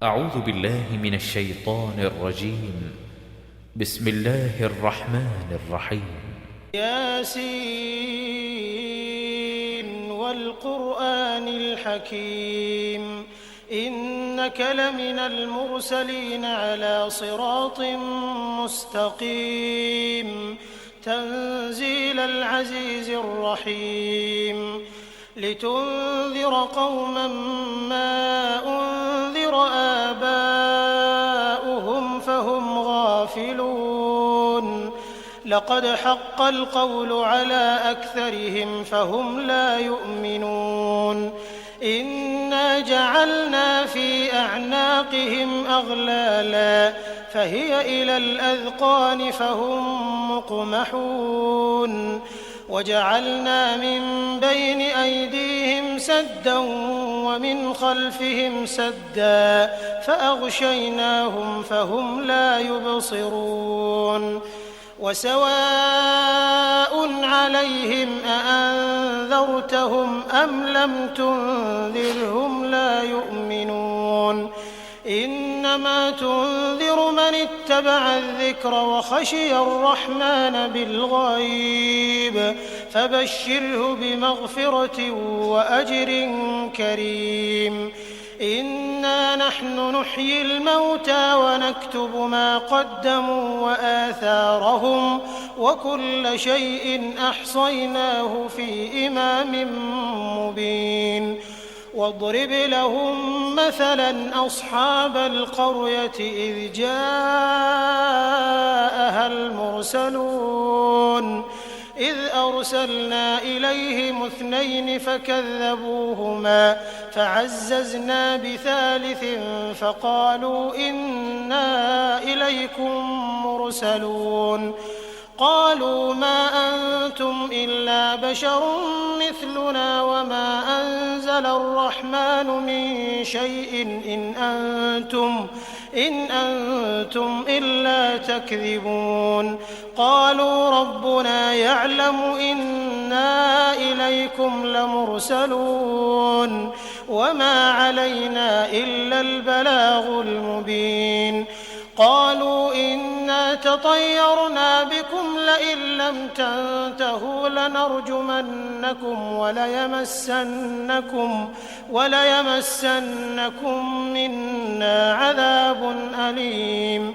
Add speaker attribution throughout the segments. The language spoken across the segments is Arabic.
Speaker 1: أعوذ بالله من الشيطان الرجيم. بسم الله الرحمن الرحيم.
Speaker 2: ياسين والقرآن الحكيم إنك لمن المرسلين على صراط مستقيم تنزيل العزيز الرحيم لتنذر قوما ما أنذر آباؤهم فهم غافلون لقد حق القول على أكثرهم فهم لا يؤمنون إنا جعلنا في أعناقهم أغلالا فهي إلى الأذقان فهم مقمحون وجعلنا من بين أيديهم سدا ومن خلفهم سدا فأغشيناهم فهم لا يبصرون وسواء عليهم أأنذرتهم أم لم تنذرهم لا يؤمنون إنما تنذر من اتبع الذكر وخشي الرحمن بالغيب فبشره بمغفرة وأجر كريم إنا نحن نحيي الموتى ونكتب ما قدموا وآثارهم وكل شيء أحصيناه في إمام مبين واضرب لهم مثلا أصحاب القرية إذ جاءها المرسلون إذ أرسلنا إليهم 2 فكذبوهما فعززنا بثالث فقالوا إنا إليكم مرسلون قالوا ما أنتم إلا بشر مثلنا وما أنزل الرحمن من شيء إن أنتم إلا تكذبون قالوا ربنا يعلم إنا إليكم لمرسلون وما علينا إلا البلاغ المبين قالوا إنا تطيرنا بكم لئن لم تنتهوا لنرجمنكم وليمسنكم منا عذاب أليم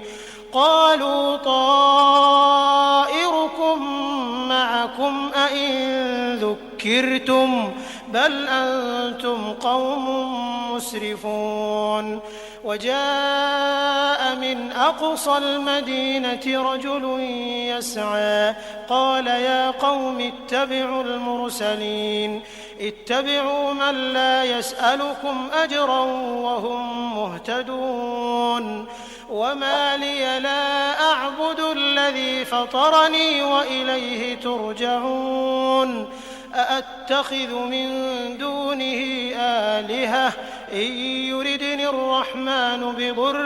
Speaker 2: قالوا طائركم معكم أئن ذكرتم بل أنتم قوم مسرفون وجاء من أقصى المدينة رجل يسعى قال يا قوم اتبعوا المرسلين اتبعوا من لا يسألكم أجرا وهم مهتدون وما لي لا أعبد الذي فطرني وإليه ترجعون أأتخذ من دونه آلهة إن يردني الرحمن بضر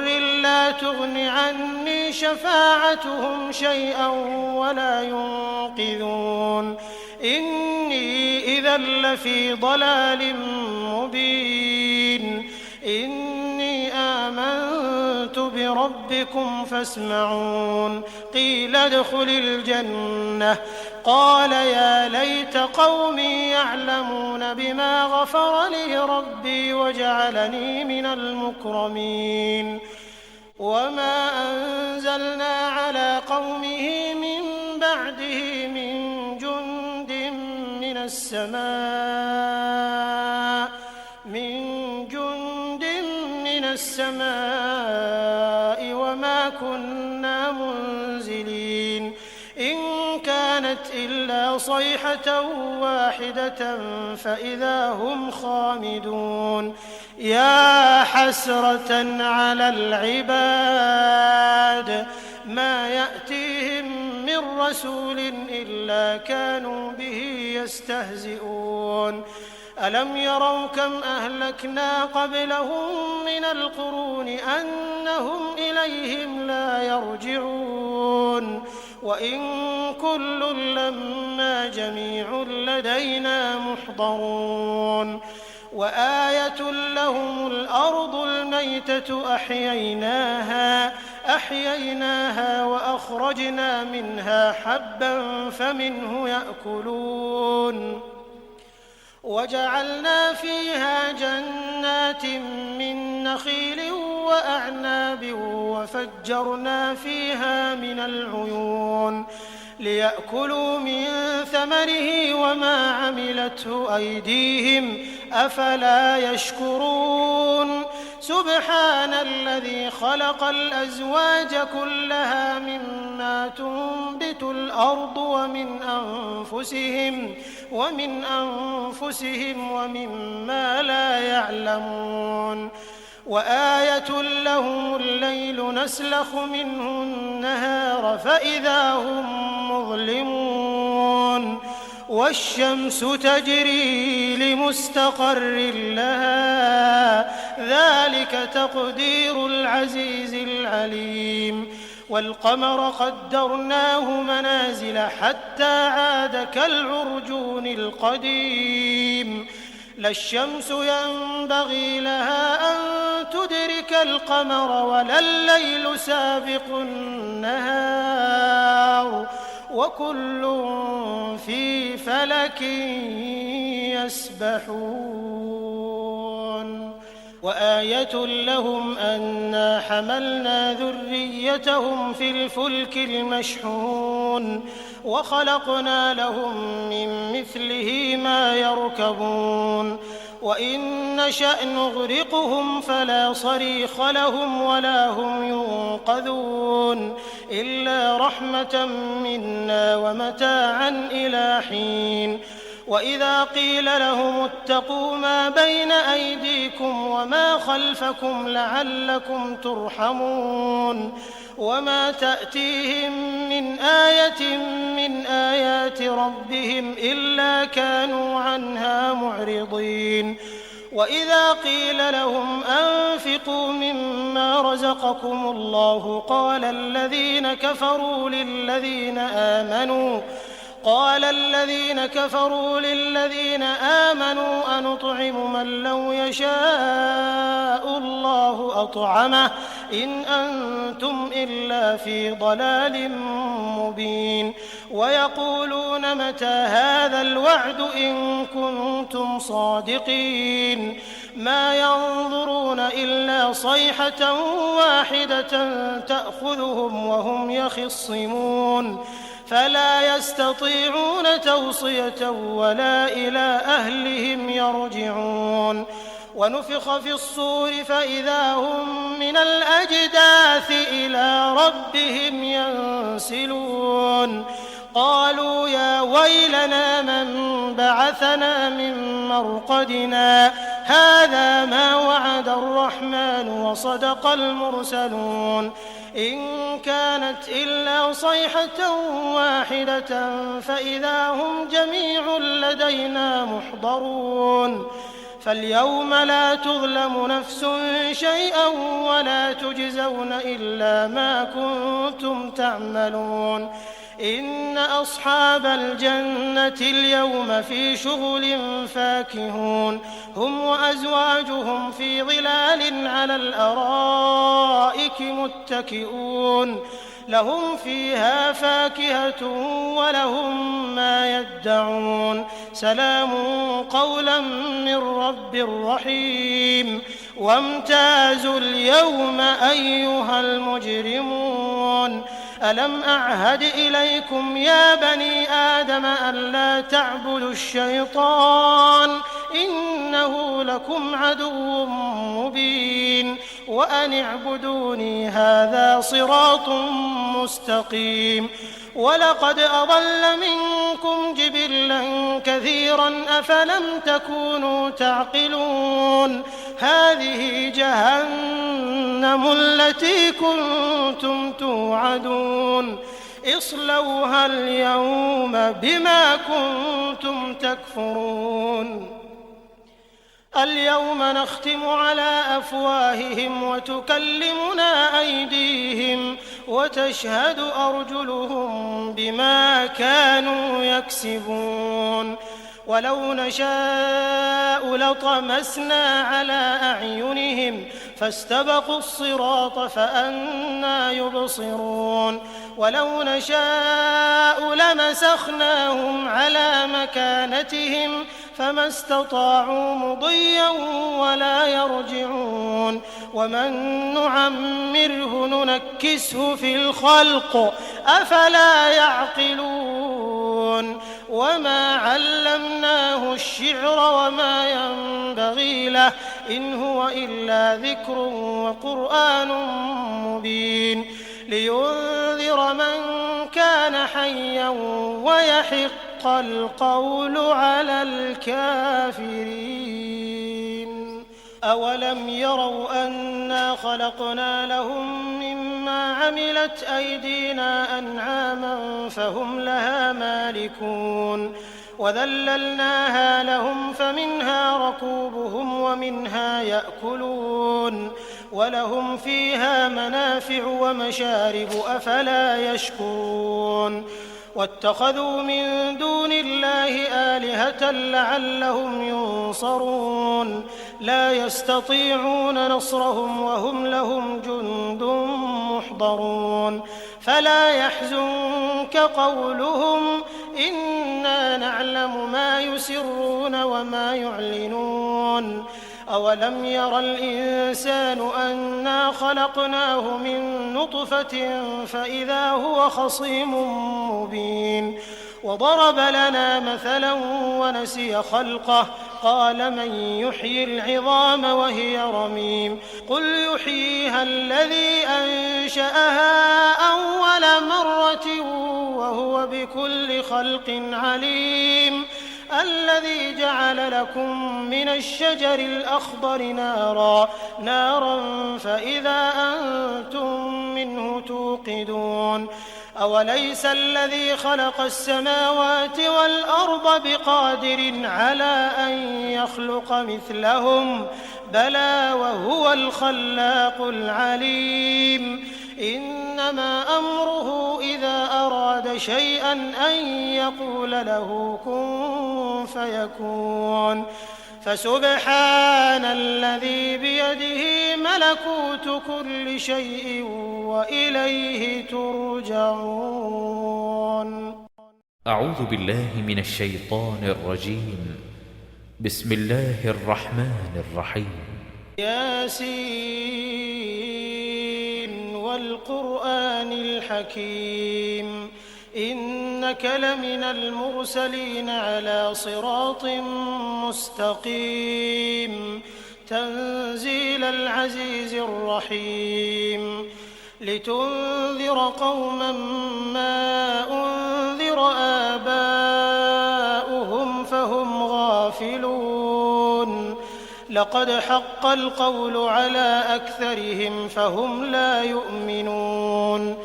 Speaker 2: لا تغن عني شفاعتهم شيئا ولا ينقذون إني إذا لفي ضلال مبين إني آمنت بربكم فاسمعون قيل ادخل الجنة قال يا ليت قومي يعلمون بما غفر لي ربي وجعلني من المكرمين وما أنزلنا على قومه من بعده من جند من السماء وما كنا منزلين إن كانت إلا صيحة واحدة فإذا هم خامدون يا حسرة على العباد ما يأتيهم من رسول إلا كانوا به يستهزئون ألم يروا كم أهلكنا قبلهم من القرون أنهم إليهم لا يرجعون وإن كل لما جميع لدينا محضرون وآية لهم الأرض الميتة أحييناها وأخرجنا منها حبا فمنه يأكلون وجعلنا فيها جنات من نخيل وأعناب وفجرنا فيها من العيون ليأكلوا من ثمره وما عملته أيديهم أفلا يشكرون سبحان الذي خلق الأزواج كلها مما تنبت الأرض ومن أنفسهم ومما لا يعلمون وآية لهم الليل نسلخ منه النهار فإذا هم مظلمون والشمس تجري لمستقر لها ذلك تقدير العزيز العليم والقمر قدرناه منازل حتى عاد كالعرجون القديم لا الشمس ينبغي لها أن تدرك القمر ولا الليل سابق النهار وكل في فلك يسبحون وآية لهم أنا حملنا ذريتهم في الفلك المشحون وخلقنا لهم من مثله ما يركبون وإن نشأ نغرقهم فلا صريخ لهم ولا هم ينقذون إلا رحمة منا ومتاعا إلى حين وإذا قيل لهم اتقوا ما بين أيديكم وما خلفكم لعلكم ترحمون وما تأتيهم من آية من آيات ربهم إلا كانوا عنها معرضين وإذا قيل لهم أنفقوا مما رزقكم الله قال الذين كفروا للذين آمنوا أنطعم من لو يشاء الله أطعمه إن أنتم إلا في ضلال مبين ويقولون متى هذا الوعد إن كنتم صادقين ما ينظرون إلا صيحة واحدة تأخذهم وهم يخصمون فلا يستطيعون توصية ولا إلى أهلهم يرجعون ونفخ في الصور فإذا هم من الأجداث إلى ربهم ينسلون قالوا يا ويلنا من بعثنا من مرقدنا هذا ما وعد الرحمن وصدق المرسلون إن كانت إلا صيحة واحدة فإذا هم جميع لدينا محضرون فاليوم لا تظلم نفس شيئا ولا تجزون إلا ما كنتم تعملون إن أصحاب الجنة اليوم في شغل فاكهون هم وأزواجهم في ظلال على الأرائك متكئون لهم فيها فاكهة ولهم ما يدعون سلام قولا من رب رحيم وامتازوا اليوم أيها المجرمون ألم أعهد إليكم يا بني آدم ألا تعبدوا الشيطان إنه لكم عدو مبين وأن اعبدوني هذا صراط مستقيم ولقد أضل منكم جبلا كثيرا أفلم تكونوا تعقلون هذه جهنم التي كنتم توعدون اصلوها اليوم بما كنتم تكفرون اليوم نختم على أفواههم وتكلمنا أيديهم وتشهد أرجلهم بما كانوا يكسبون ولو نشاء لطمسنا على أعينهم فاستبقوا الصراط فأنى يبصرون ولو نشاء لمسخناهم على مكانتهم فما استطاعوا مضيا ولا يرجعون ومن نعمره ننكسه في الخلق أفلا يعقلون وما علمناه الشعر وما ينبغي له إن هو إلا ذكر وقرآن مبين لينذر من كان حيا ويحق القول على الكافرين أولم يروا أنا خلقنا لهم مما عملت أيدينا أنعاما فهم لها مالكون وذللناها لهم فمنها ركوبهم ومنها يأكلون ولهم فيها منافع ومشارب أفلا يشكرون واتخذوا من دون الله آلهة لعلهم ينصرون لا يستطيعون نصرهم وهم لهم جند محضرون فلا يحزنك قولهم إنا نعلم ما يسرون وما يعلنون أولم ير الإنسان أنا خلقناه من نطفة فإذا هو خصيم مبين وضرب لنا مثلا ونسي خلقه قال من يحيي العظام وهي رميم قل يحييها الذي أنشأها أول مرة وهو بكل خلق عليم الذي جعل لكم من الشجر الأخضر نارا فإذا أنتم منه توقدون أوليس الذي خلق السماوات والأرض بقادر على أن يخلق مثلهم بلى وهو الخلاق العليم إنما أمره إذا أراد شيئا أن يقول له كن فيكون فسبحان الذي بيده ملكوت كل شيء وإليه ترجعون.
Speaker 1: أعوذ بالله من الشيطان الرجيم. بسم الله الرحمن الرحيم.
Speaker 2: ياسين والقرآن الحكيم إنك لمن المرسلين على صراط مستقيم تنزيل العزيز الرحيم لتنذر قوما ما أنذر آباؤهم فهم غافلون لقد حق القول على أكثرهم فهم لا يؤمنون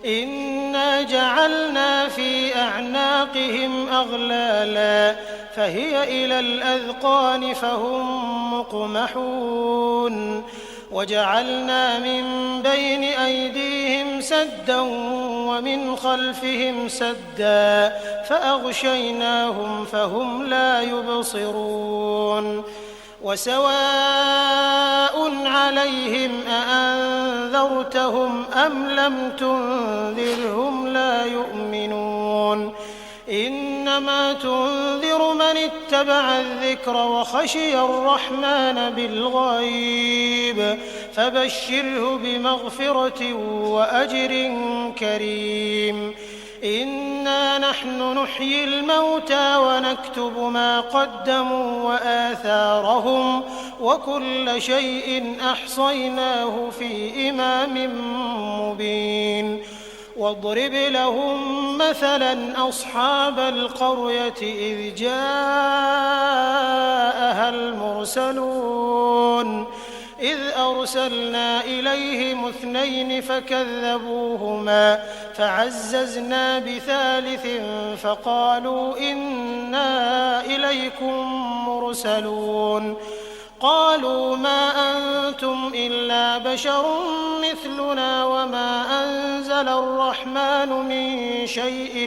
Speaker 2: إنا جعلنا في أعناقهم أغلالا فهي إلى الأذقان فهم مقمحون وجعلنا من بين أيديهم سدا ومن خلفهم سدا فأغشيناهم فهم لا يبصرون وسواء عليهم أأنذرتهم أم لم تنذرهم لا يؤمنون إنما تنذر من اتبع الذكر وخشي الرحمن بالغيب فبشره بمغفرة وأجر كريم إنا نحن نحيي الموتى ونكتب ما قدموا وآثارهم وكل شيء أحصيناه في إمام مبين واضرب لهم مثلا أصحاب القرية إذ جاءها المرسلون إذ أرسلنا إليهم 2 فكذبوهما فعززنا بثالث فقالوا إنا إليكم مرسلون قالوا ما أنتم إلا بشر مثلنا وما أنزل الرحمن من شيء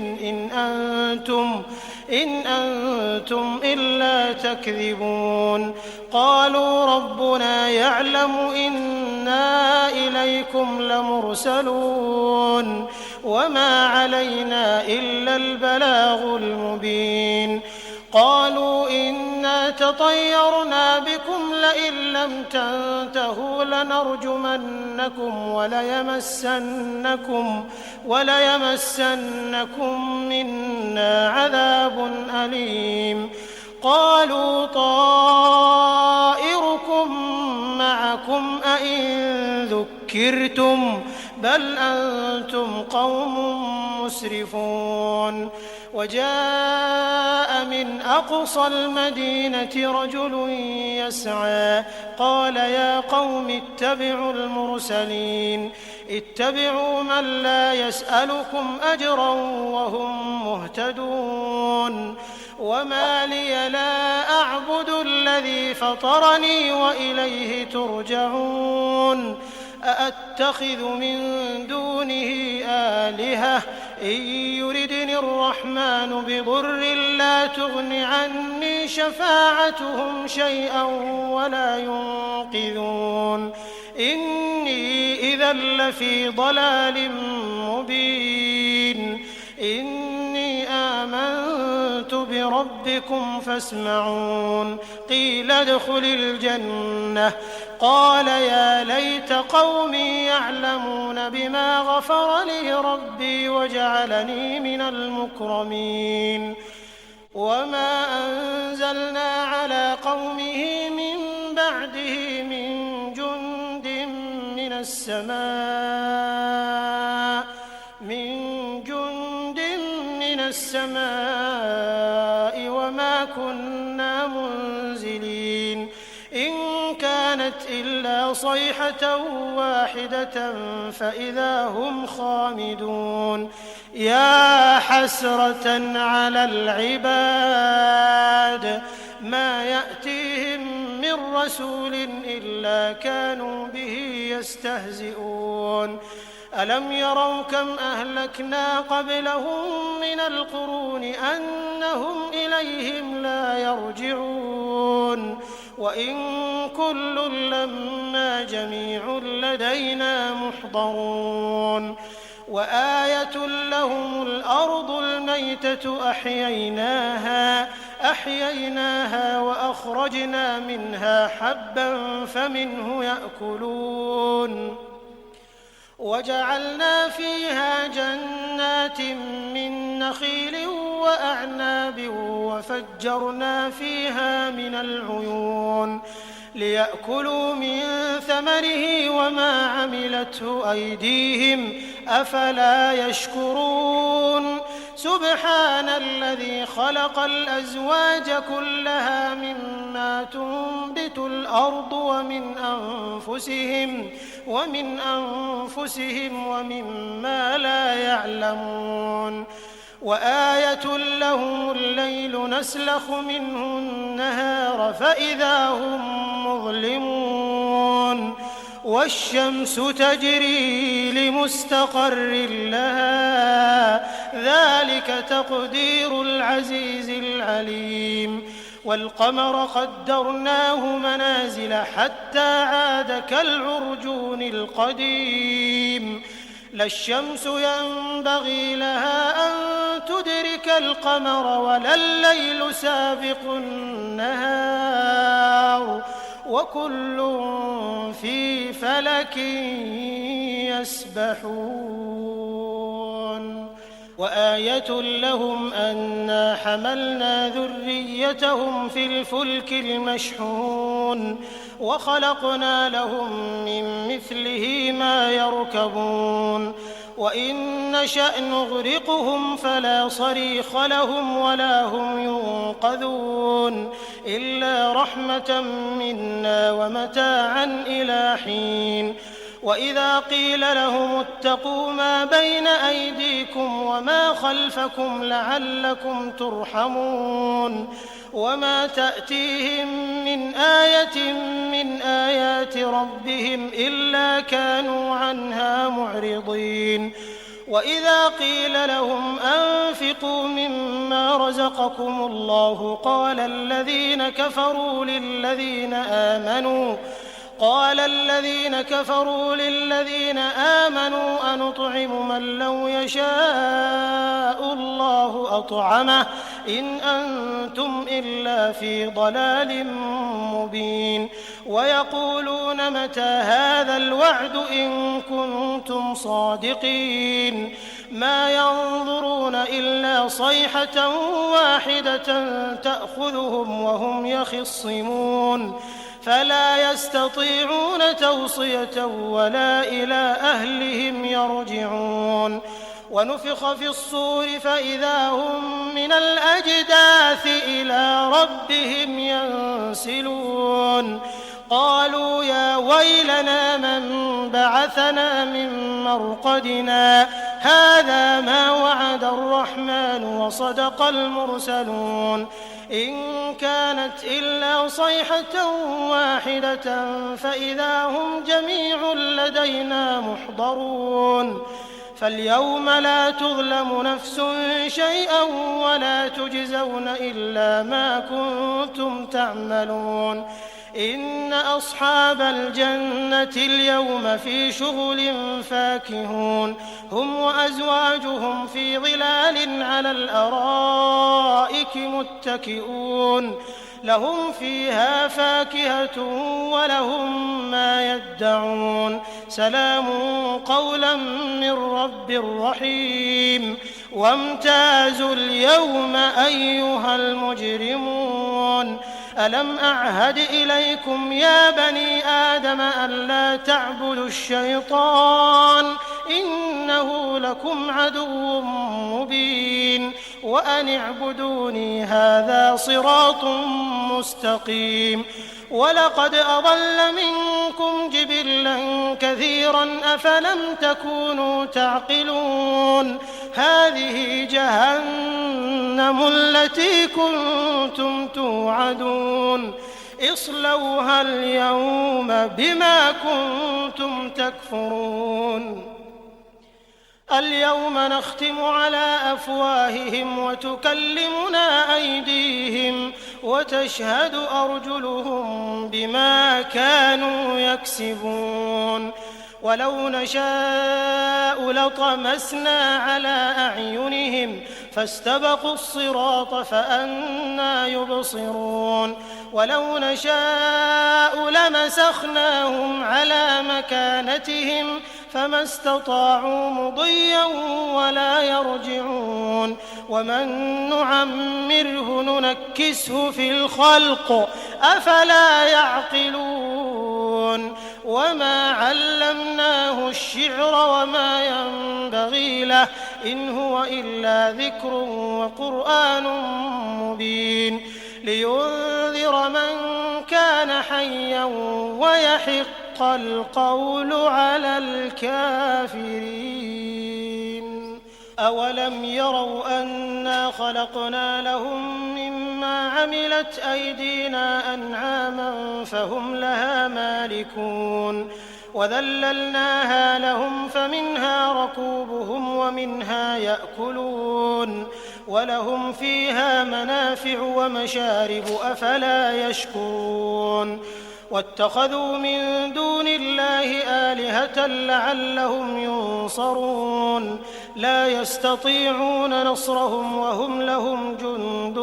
Speaker 2: إن أنتم إلا تكذبون قالوا ربنا يعلم إنا إليكم لمرسلون وما علينا إلا البلاغ المبين قالوا إنا تطيرنا بكم لئن لم تنتهوا لنرجمنكم وليمسنكم منا عذاب أليم قالوا طائركم معكم أئن ذكرتم بل أنتم قوم مسرفون وجاء من أقصى المدينة رجل يسعى قال يا قوم اتبعوا المرسلين اتبعوا من لا يسألكم أجرا وهم مهتدون وما لي لا أعبد الذي فطرني وإليه ترجعون أأتخذ من دونه آلهة إن يردني الرحمن بضر لا تغن عني شفاعتهم شيئا ولا ينقذون إني إذا لفي ضلال مبين إني آمنت بربكم فاسمعون قيل ادخل الجنة قال يا ليت قومي يعلمون بما غفر لي ربي وجعلني من المكرمين وما أنزلنا على قومه من بعده من جند من السماء وما كنا منزلين إن كانت إلا صيحة واحدة فإذا هم خامدون يا حسرة على العباد ما يأتيهم من رسول إلا كانوا به يستهزئون ألم يروا كم أهلكنا قبلهم من القرون أنهم إليهم لا يرجعون وإن كل لما جميع لدينا محضرون وآية لهم الأرض الميتة أحييناها وأخرجنا منها حبا فمنه يأكلون وجعلنا فيها جنات من نخيل وأعناب وفجرنا فيها من العيون ليأكلوا من ثمره وما عملته أيديهم أفلا يشكرون سبحان الذي خلق الأزواج كلها مما تنبت الأرض ومن أنفسهم ومما لا يعلمون وآية لهم الليل نسلخ منه النهار فإذا هم مظلمون والشمس تجري لمستقر لها ذلك تقدير العزيز العليم والقمر قدرناه منازل حتى عاد كالعرجون القديم لا الشمس ينبغي لها أن تدرك القمر ولا الليل سابق النهار وكل في فلك يسبحون وآية لهم أنا حملنا ذريتهم في الفلك المشحون وخلقنا لهم من مثله ما يركبون وإن نشأ نغرقهم فلا صريخ لهم ولا هم ينقذون إلا رحمة منا ومتاعا إلى حين وإذا قيل لهم اتقوا ما بين أيديكم وما خلفكم لعلكم ترحمون وما تأتيهم من آية من آيات ربهم إلا كانوا عنها معرضين وإذا قيل لهم أنفقوا مما رزقكم الله قال الذين كفروا للذين آمنوا أنطعم من لو يشاء الله أطعمه إن أنتم إلا في ضلال مبين ويقولون متى هذا الوعد إن كنتم صادقين ما ينظرون إلا صيحة واحدة تأخذهم وهم يخصمون فلا يستطيعون توصية ولا إلى أهلهم يرجعون ونفخ في الصور فإذا هم من الأجداث إلى ربهم ينسلون قالوا يا ويلنا من بعثنا من مرقدنا هذا ما وعد الرحمن وصدق المرسلون إن كانت إلا صيحة واحدة فإذا هم جميع لدينا محضرون فاليوم لا تظلم نفس شيئا ولا تجزون إلا ما كنتم تعملون إن أصحاب الجنة اليوم في شغل فاكهون هم وأزواجهم في ظلال على الأرائك متكئون لهم فيها فاكهة ولهم ما يدعون سلام قولا من رب رحيم وامتازوا اليوم أيها المجرمون ألم أعهد إليكم يا بني آدم ألا تعبدوا الشيطان إنه لكم عدو مبين وأن اعبدوني هذا صراط مستقيم ولقد أضل منكم جبلا كثيرا أفلم تكونوا تعقلون هذه جهنم التي كنتم توعدون اصلوها اليوم بما كنتم تكفرون اليوم نختم على أفواههم وتكلمنا أيديهم وتشهد أرجلهم بما كانوا يكسبون ولو نشاء لطمسنا على أعينهم فاستبقوا الصراط فأنى يبصرون ولو نشاء لمسخناهم على مكانتهم فما استطاعوا مضيا ولا يرجعون ومن نعمره ننكسه في الخلق أفلا يعقلون وما علمناه الشعر وما ينبغي له إن هو إلا ذكر وقرآن مبين لينذر من كان حيا ويحق القول على الكافرين أولم يروا أنا خلقنا لهم مما عملت أيدينا أنعاما فهم لها مالكون وذللناها لهم فمنها ركوبهم ومنها يأكلون ولهم فيها منافع ومشارب أفلا يشكرون واتخذوا من دون الله آلهة لعلهم ينصرون لا يستطيعون نصرهم وهم لهم جند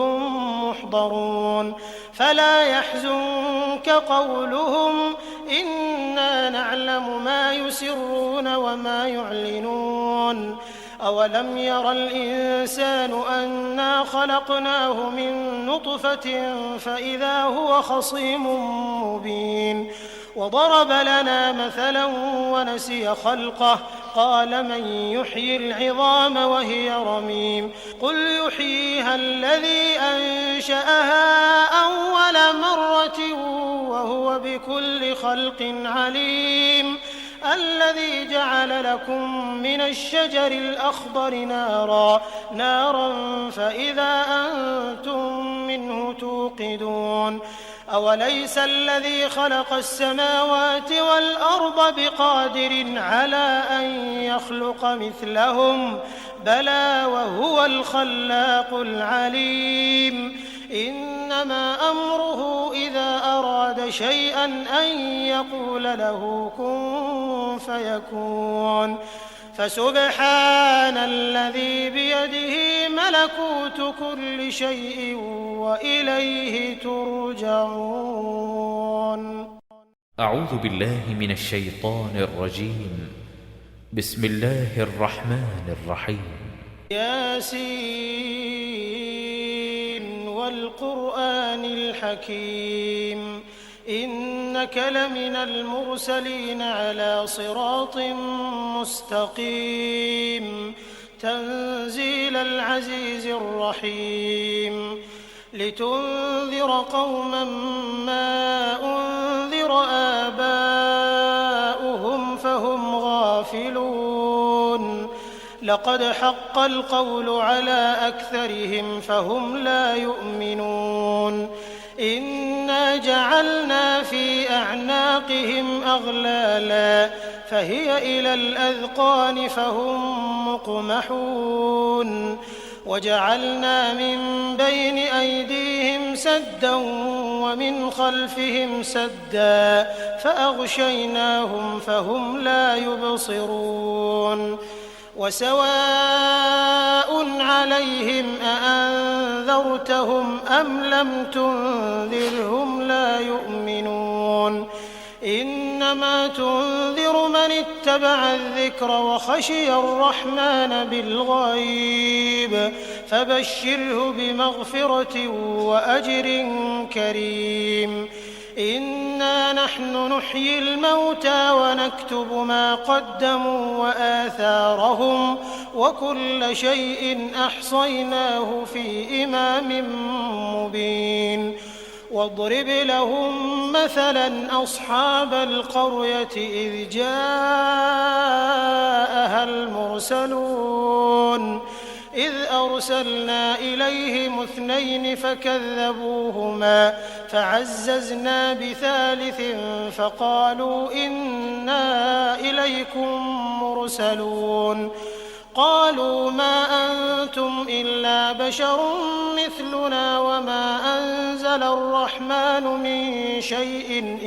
Speaker 2: محضرون فلا يحزنك قولهم إنا نعلم ما يسرون وما يعلنون أولم ير الإنسان أنا خلقناه من نطفة فإذا هو خصيم مبين وضرب لنا مثلا ونسي خلقه قال من يحيي العظام وهي رميم قل يحييها الذي أنشأها أول مرة وهو بكل خلق عليم الذي جعل لكم من الشجر الأخضر نارا فإذا أنتم منه توقدون أوليس الذي خلق السماوات والأرض بقادر على أن يخلق مثلهم بلى وهو الخلاق العليم إنما أمره إذا أراد شيئا أن يقول له كن فيكون فسبحان الذي بيده ملكوت كل شيء وإليه ترجعون.
Speaker 1: أعوذ بالله من الشيطان الرجيم. بسم الله الرحمن الرحيم.
Speaker 2: ياسين والقرآن الحكيم إنك لمن المرسلين على صراط مستقيم تنزيل العزيز الرحيم لتنذر قوما ما أنذر آباؤهم فهم غافلون لقد حق القول على أكثرهم فهم لا يؤمنون إنا جعلنا في أعناقهم أغلالا فهي إلى الأذقان فهم مقمحون وجعلنا من بين أيديهم سدا ومن خلفهم سدا فأغشيناهم فهم لا يبصرون وسواء عليهم أأنذرتهم أم لم تنذرهم لا يؤمنون إنما تنذر من اتبع الذكر وخشي الرحمن بالغيب فبشره بمغفرة وأجر كريم إنا نحن نحيي الموتى ونكتب ما قدموا وآثارهم وكل شيء أحصيناه في إمام مبين واضرب لهم مثلا أصحاب القرية إذ جاءها المرسلون إذ أرسلنا إليهم 2 فكذبوهما فعززنا بثالث فقالوا إنا إليكم مرسلون قالوا ما أنتم إلا بشر مثلنا وما أنزل الرحمن من شيء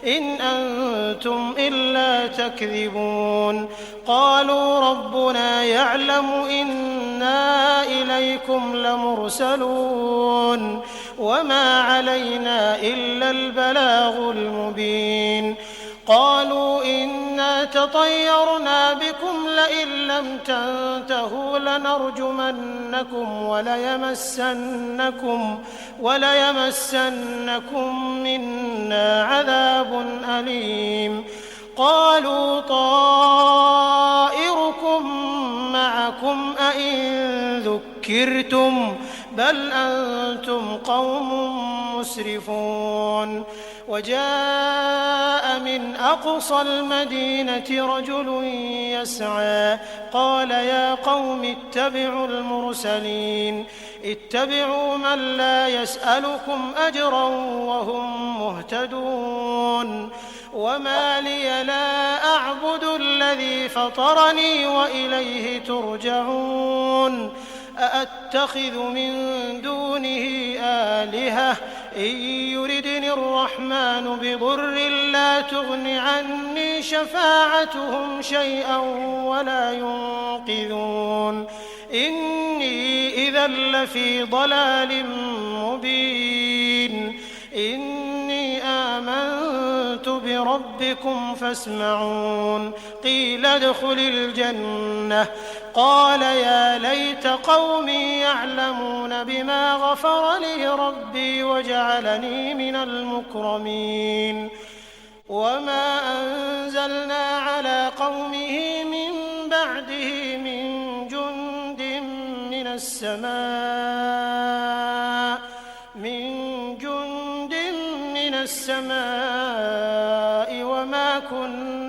Speaker 2: إن أنتم إلا تكذبون قالوا ربنا يعلم إنا إليكم لمرسلون وما علينا إلا البلاغ المبين قالوا إنا تطيرنا بكم لئن لم تنتهوا لنرجمنكم وليمسنكم منا عذاب أليم قالوا طائركم معكم أئن ذكرتم بل أنتم قوم مسرفون وجاء من أقصى المدينة رجل يسعى قال يا قوم اتبعوا المرسلين اتبعوا من لا يسألكم أجرا وهم مهتدون وما لي لا أعبد الذي فطرني وإليه ترجعون أأتخذ من دونه آلهة إن يردني الرحمن بضر لا تغن عني شفاعتهم شيئا ولا ينقذون إني إذا لفي ضلال مبين إني آمنت بربكم فاسمعون قيل ادخل الجنة قال يا ليت قومي يعلمون بما غفر لي ربي وجعلني من المكرمين وما أنزلنا على قومه من بعده من جند من السماء وما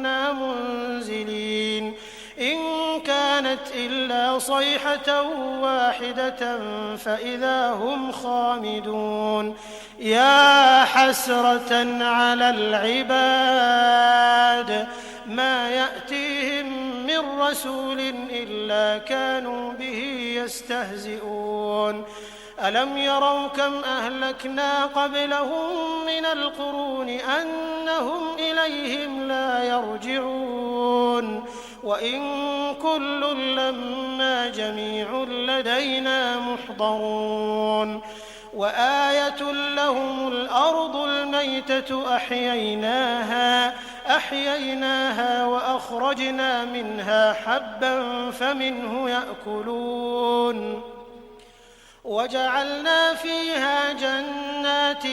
Speaker 2: كُنَّا مُنزِلِينَ إِن كَانَتْ إِلَّا صَيْحَةً وَاحِدَةً فَإِذَا هُمْ خَامِدُونَ يَا حَسْرَةً عَلَى الْعِبَادِ مَا يَأْتِيهِم مِّن رَّسُولٍ إِلَّا كَانُوا بِهِ يَسْتَهْزِئُونَ أَلَمْ يَرَوْا كَمْ أَهْلَكْنَا قَبْلَهُم مِّنَ الْقُرُونِ أَنَّهُمْ إِلَيْهِمْ لَا يَرْجِعُونَ وَإِن كُلٌّ لَّمَّا جَمِيعٌ لَّدَيْنَا مُحْضَرُونَ وَآيَةٌ لَّهُمُ الْأَرْضُ الْمَيْتَةُ أَحْيَيْنَاهَا وَأَخْرَجْنَا مِنْهَا حَبًّا فَمِنْهُ يَأْكُلُونَ وَجَعَلْنَا فِيهَا جَنَّاتٍ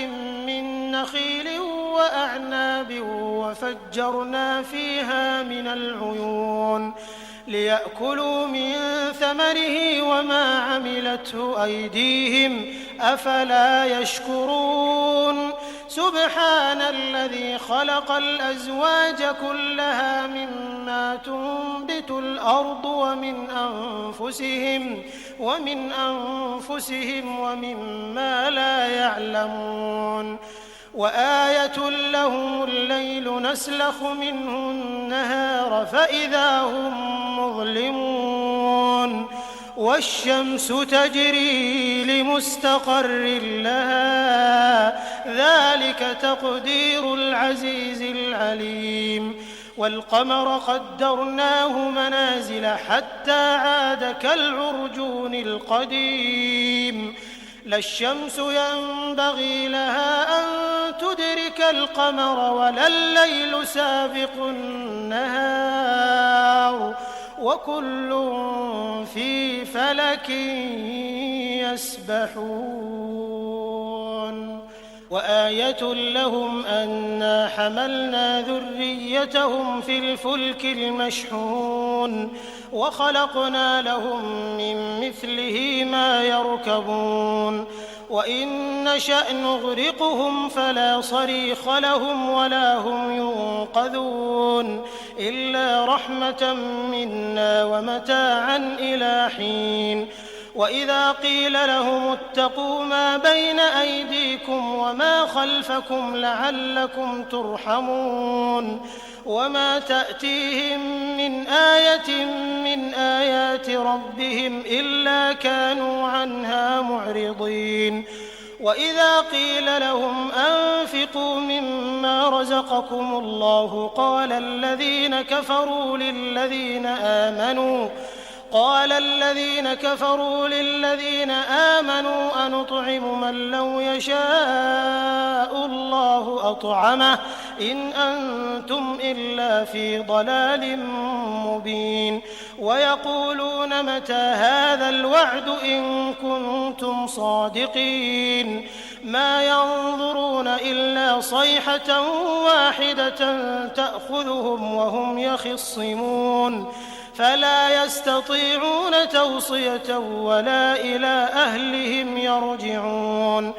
Speaker 2: مِّن نَّخِيلٍ وَأَعْنَابٍ وَفَجَّرْنَا فِيهَا مِنَ الْعُيُونِ لِيَأْكُلُوا مِن ثَمَرِهِ وَمَا عَمِلَتْهُ أَيْدِيهِمْ أَفَلَا يَشْكُرُونَ سُبْحَانَ الَّذِي خَلَقَ الْأَزْوَاجَ كُلَّهَا مِمَّا تُنبِتُ الْأَرْضُ وَمِنْ أَنفُسِهِمْ وَمِمَّا لَا يَعْلَمُونَ وَآيَةٌ لَّهُمُ اللَّيْلُ نَسْلَخُ مِنْهُ النَّهَارَ فَإِذَا هُم مُّظْلِمُونَ وَالشَّمْسُ تَجْرِي لِمُسْتَقَرٍّ لَّهَا ذَلِكَ تَقْدِيرُ الْعَزِيزِ الْعَلِيمِ وَالْقَمَرَ قَدَّرْنَاهُ مَنَازِلَ حَتَّىٰ عَادَ كَالْعُرْجُونِ الْقَدِيمِ لا الشَّمْسُ يَنبَغِي لَهَا أَن تُدْرِكَ الْقَمَرَ وَلَا اللَّيْلُ سَابِقُ النَّهَارِ وَكُلٌّ فِي فَلَكٍ يَسْبَحُونَ وَآيَةٌ لَّهُمْ أَنَّا حَمَلْنَا ذُرِّيَّتَهُمْ فِي الْفُلْكِ الْمَشْحُونِ وَخَلَقْنَا لَهُم مِّن مِّثْلِهِ مَا يَرْكَبُونَ وَإِن نَّشَأْ نُغْرِقْهُمْ فَلَا صَرِيخَ لَهُمْ وَلَا هُمْ يُنقَذُونَ إِلَّا رَحْمَةً مِّنَّا وَمَتَاعًا إِلَىٰ حِينٍ وَإِذَا قِيلَ لَهُمُ اتَّقُوا مَا بَيْنَ أَيْدِيكُمْ وَمَا خَلْفَكُمْ لَعَلَّكُمْ تُرْحَمُونَ وَمَا تَأْتِيهِم مِّنْ آيَةٍ مِّنْ آيَاتِ رَبِّهِمْ إِلَّا كَانُوا عَنْهَا مُعْرِضِينَ وَإِذَا قِيلَ لَهُمْ أَنفِقُوا مِمَّا رَزَقَكُمُ اللَّهُ قَالَ الَّذِينَ كَفَرُوا لِلَّذِينَ آمَنُوا أَنُطْعِمُ مَن لَّوْ يَشَاءُ اللَّهُ أَطْعَمَهُ إِنْ أَنتُمْ إِلَّا فِي ضَلَالٍ مُّبِينٍ وَيَقُولُونَ مَتَىٰ هَٰذَا الْوَعْدُ إِن كُنتُمْ صَادِقِينَ مَا يَنظُرُونَ إِلَّا صَيْحَةً وَاحِدَةً تَأْخُذُهُمْ وَهُمْ يَخِصِّمُونَ فَلَا يَسْتَطِيعُونَ تَوْصِيَةً وَلَا إِلَىٰ أَهْلِهِمْ يَرْجِعُونَ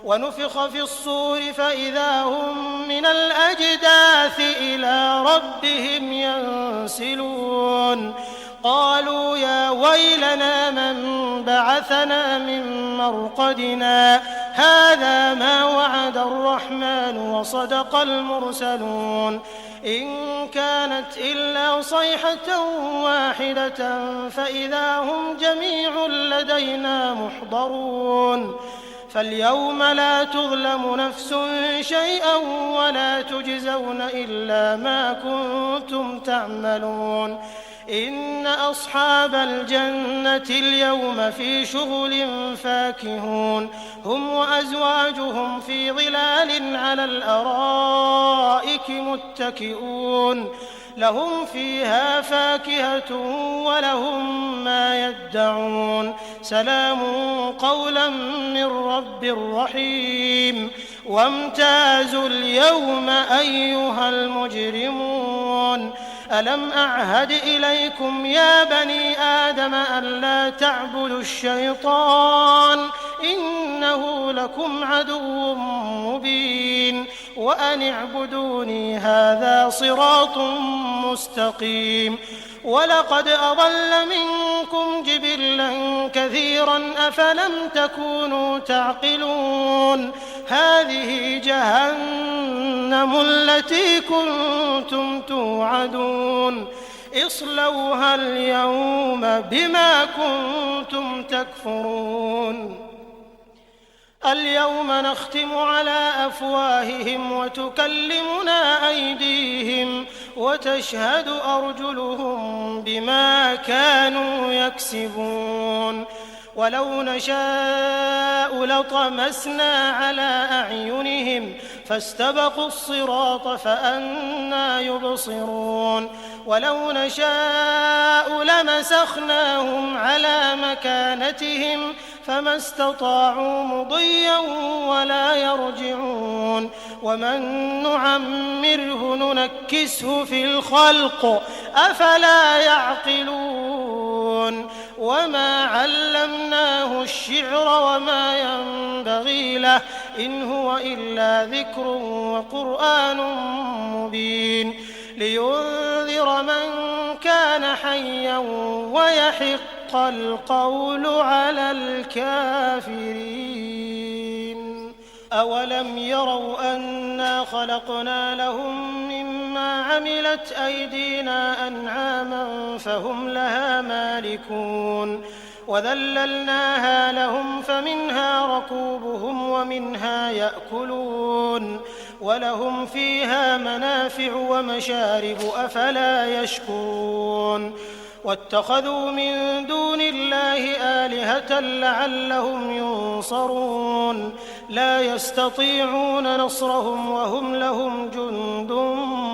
Speaker 2: وَنُفِخَ فِي الصُّورِ فَإِذَا هُم مِّنَ الْأَجْدَاثِ إِلَىٰ رَبِّهِمْ يَنسِلُونَ قَالُوا يَا وَيْلَنَا مَن بَعَثَنَا مِن مَّرْقَدِنَا هَٰذَا مَا وَعَدَ الرَّحْمَٰنُ وَصَدَقَ الْمُرْسَلُونَ إِن كَانَتْ إِلَّا صَيْحَةً وَاحِدَةً فَإِذَا هُمْ جَمِيعٌ لَّدَيْنَا مُحْضَرُونَ فَالْيَوْمَ لَا تُظْلَمُ نَفْسٌ شَيْئًا وَلَا تُجْزَوْنَ إِلَّا مَا كُنتُمْ تَعْمَلُونَ إِنَّ أَصْحَابَ الْجَنَّةِ الْيَوْمَ فِي شُغُلٍ فَاكِهُونَ هُمْ وَأَزْوَاجُهُمْ فِي ظِلَالٍ عَلَى الْأَرَائِكِ مُتَّكِئُونَ لَهُمْ فِيهَا فَاكِهَةٌ وَلَهُم مَّا يَدَّعُونَ سَلَامٌ قَوْلًا مِّن رَّبٍّ رَّحِيمٍ وَامْتَازُوا الْيَوْمَ أَيُّهَا الْمُجْرِمُونَ أَلَمْ أَعْهَدْ إِلَيْكُمْ يَا بَنِي آدَمَ أَلَّا تَعْبُدُوا الشَّيْطَانَ إِنَّهُ لَكُمْ عَدُوٌّ مُّبِينٌ وأن اعبدوني هذا صراط مستقيم ولقد أضل منكم جبلا كثيرا أفلم تكونوا تعقلون هذه جهنم التي كنتم توعدون اصلوها اليوم بما كنتم تكفرون اليوم نختم على أفواههم وتكلمنا أيديهم وتشهد أرجلهم بما كانوا يكسبون ولو نشاء لطمسنا على أعينهم فاستبقوا الصراط فأنى يبصرون ولو نشاء لمسخناهم على مكانتهم فما استطاعوا مضيا ولا يرجعون ومن نعمره ننكسه في الخلق أفلا يعقلون وما علمناه الشعر وما ينبغي له إن هو إلا ذكر وقرآن مبين لينذر من كان حيا ويحق القول على الكافرين أولم يروا أنا خلقنا لهم مما عملت أيدينا أنعاما فهم لها مالكون وذللناها لهم فمنها ركوبهم ومنها يأكلون ولهم فيها منافع ومشارب أفلا يشكرون واتخذوا من دون الله آلهة لعلهم ينصرون لا يستطيعون نصرهم وهم لهم جند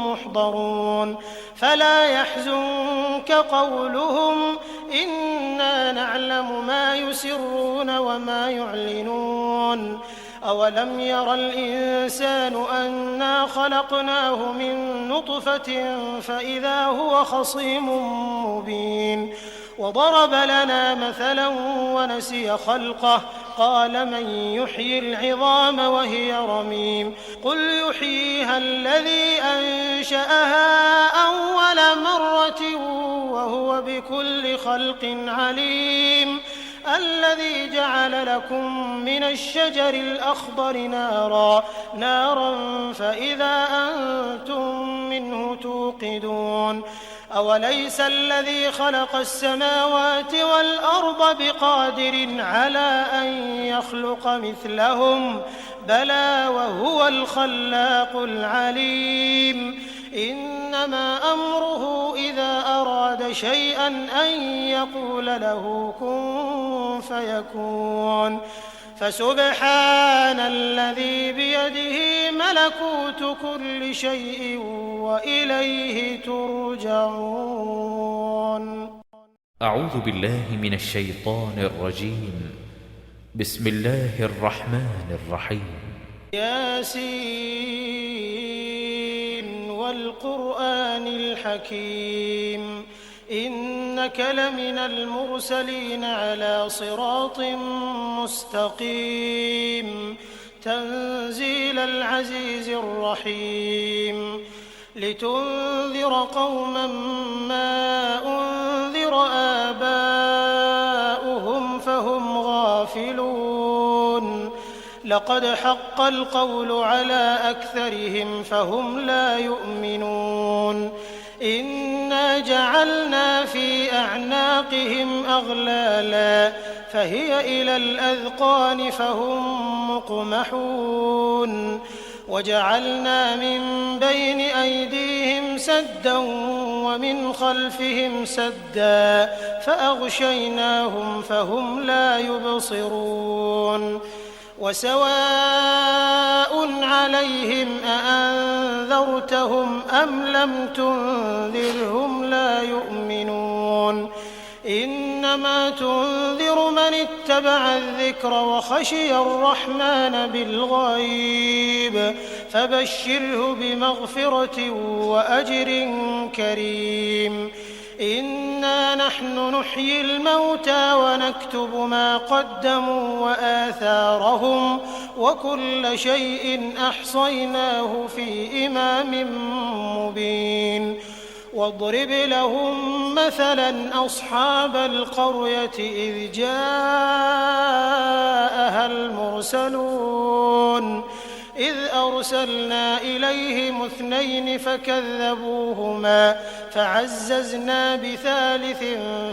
Speaker 2: محضرون فلا يحزنك قولهم إنا نعلم ما يسرون وما يعلنون أولم ير الإنسان أنا خلقناه من نطفة فإذا هو خصيم مبين وضرب لنا مثلا ونسي خلقه قال من يحيي العظام وهي رميم قل يحييها الذي أنشأها أول مرة وهو بكل خلق عليم الذي جعل لكم من الشجر الأخضر نارا فإذا أنتم منه توقدون أوليس الذي خلق السماوات والأرض بقادر على أن يخلق مثلهم بلى وهو الخلاق العليم إنما أمره إذا أراد شيئا أن يقول له كن فيكون فسبحان الذي بيده ملكوت كل شيء وإليه ترجعون
Speaker 1: أعوذ بالله من الشيطان الرجيم بسم الله الرحمن الرحيم
Speaker 2: ياسين والقرآن الحكيم إنك لمن المرسلين على صراط مستقيم تنزيل العزيز الرحيم لتنذر قوما ما أنذر آباؤهم فهم غافلون لقد حق القول على أكثرهم فهم لا يؤمنون إنا جعلنا في أعناقهم أغلالا فهي إلى الأذقان فهم مقمحون وجعلنا من بين أيديهم سدا ومن خلفهم سدا فأغشيناهم فهم لا يبصرون وسواء عليهم أأنذرتهم أم لم تنذرهم لا يؤمنون إنما تنذر من اتبع الذكر وخشي الرحمن بالغيب فبشره بمغفرة وأجر كريم إنا نحن نحيي الموتى ونكتب ما قدموا وآثارهم وكل شيء أحصيناه في إمام مبين واضرب لهم مثلا أصحاب القرية إذ جاءها المرسلون إذ أرسلنا إليهم 2 فكذبوهما فعززنا بثالث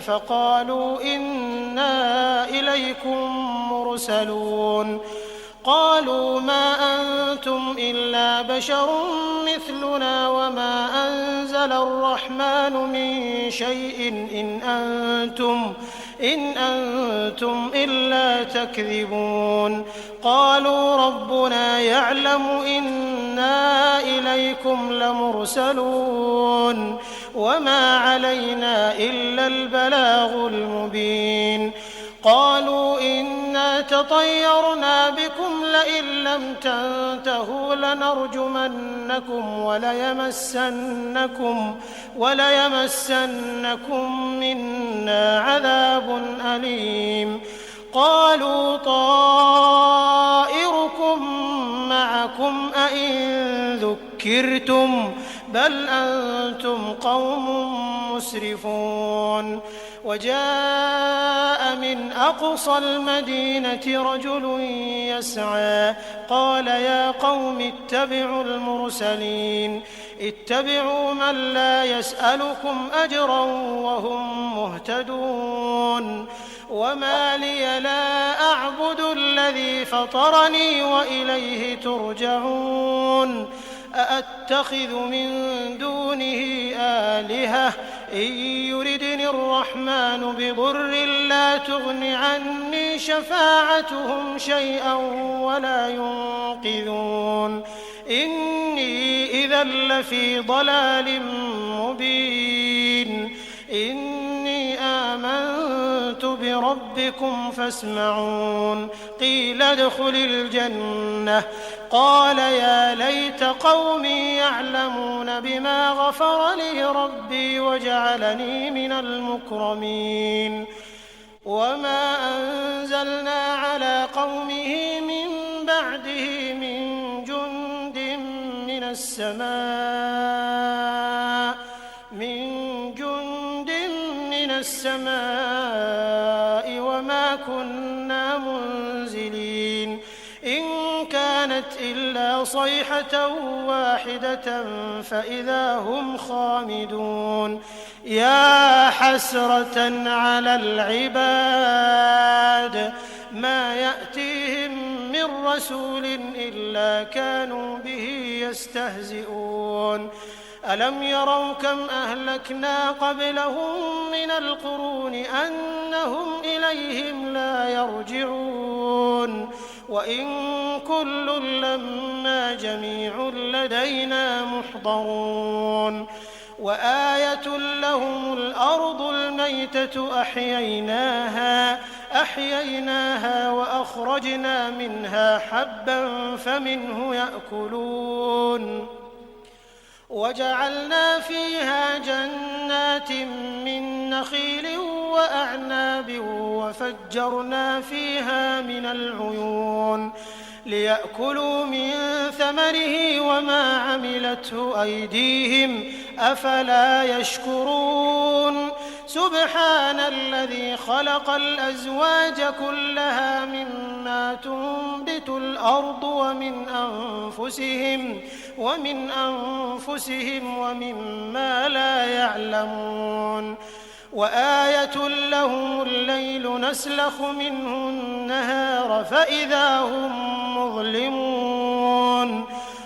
Speaker 2: فقالوا إنا إليكم مرسلون قالوا ما أنتم إلا بشر مثلنا وما أنزل الرحمن من شيء إن أنتم إلا تكذبون قالوا ربنا يعلم إنا إليكم لمرسلون وما علينا إلا البلاغ المبين قالوا إنا تطيرنا بكم لئن لم تنتهوا لنرجمنكم وليمسنكم منا عذاب أليم قالوا طائركم معكم أئن ذكرتم بل أنتم قوم مسرفون وجاء من أقصى المدينة رجل يسعى قال يا قوم اتبعوا المرسلين اتبعوا من لا يسألكم أجرا وهم مهتدون وما لي لا أعبد الذي فطرني وإليه ترجعون أأتخذ من دونه آلهة إن يردني الرحمن بضر لا تغن عني شفاعتهم شيئا ولا ينقذون إني إذا لفي ضلال مبين إني آمنت بربكم فاسمعون قيل ادخل الجنة قال يا ليت قومي يعلمون بما غفر لي ربي وجعلني من المكرمين وما أنزلنا على قومه من بعده من جند من السماء وما كنا منزلين إن كانت إلا صيحة واحدة فإذا هم خامدون يا حسرة على العباد ما يأتيهم من رسول إلا كانوا به يستهزئون ألم يروا كم أهلكنا قبلهم من القرون أنهم إليهم لا يرجعون وإن كل لما جميع لدينا محضرون وآية لهم الأرض الميتة أحييناها وأخرجنا منها حبا فمنه يأكلون وجعلنا فيها جنات من نخيل وأعناب وفجرنا فيها من العيون ليأكلوا من ثمره وما عملته أيديهم أفلا يشكرون سبحان الذي خلق الأزواج كلها مما تنبت الأرض ومن أنفسهم ومما لا يعلمون وآية لهم الليل نسلخ منه النهار فإذا هم مظلمون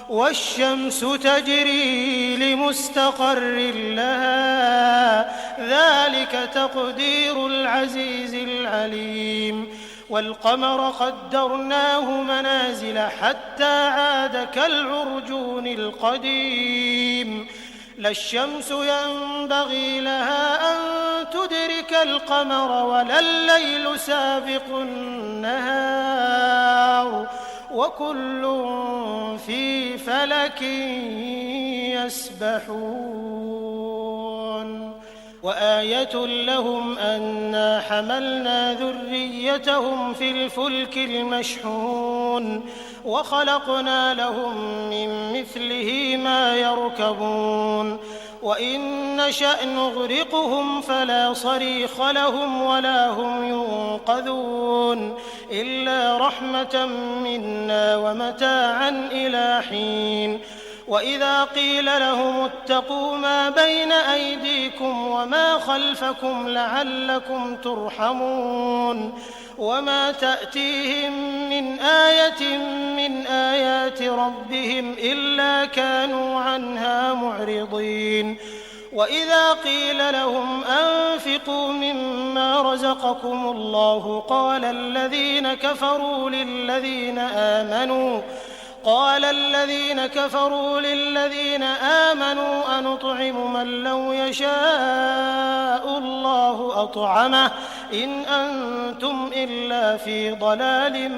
Speaker 2: والشمس تجري لمستقر لها ذلك تقدير العزيز العليم والقمر قدرناه منازل حتى عاد كالعرجون القديم لا الشمس ينبغي لها أن تدرك القمر ولا الليل سابق النهار وكل في فلك يسبحون وآية لهم أنا حملنا ذريتهم في الفلك المشحون وخلقنا لهم من مثله ما يركبون وإن نشأ نغرقهم فلا صريخ لهم ولا هم ينقذون إلا رحمة منا ومتاعا إلى حين وإذا قيل لهم اتقوا ما بين أيديكم وما خلفكم لعلكم ترحمون وما تأتيهم من آية من آيات ربهم إلا كانوا عنها معرضين وإذا قيل لهم أنفقوا مما رزقكم الله قال الذين كفروا للذين آمنوا أنطعم من لو يشاء الله أطعمه إن أنتم إلا في ضلال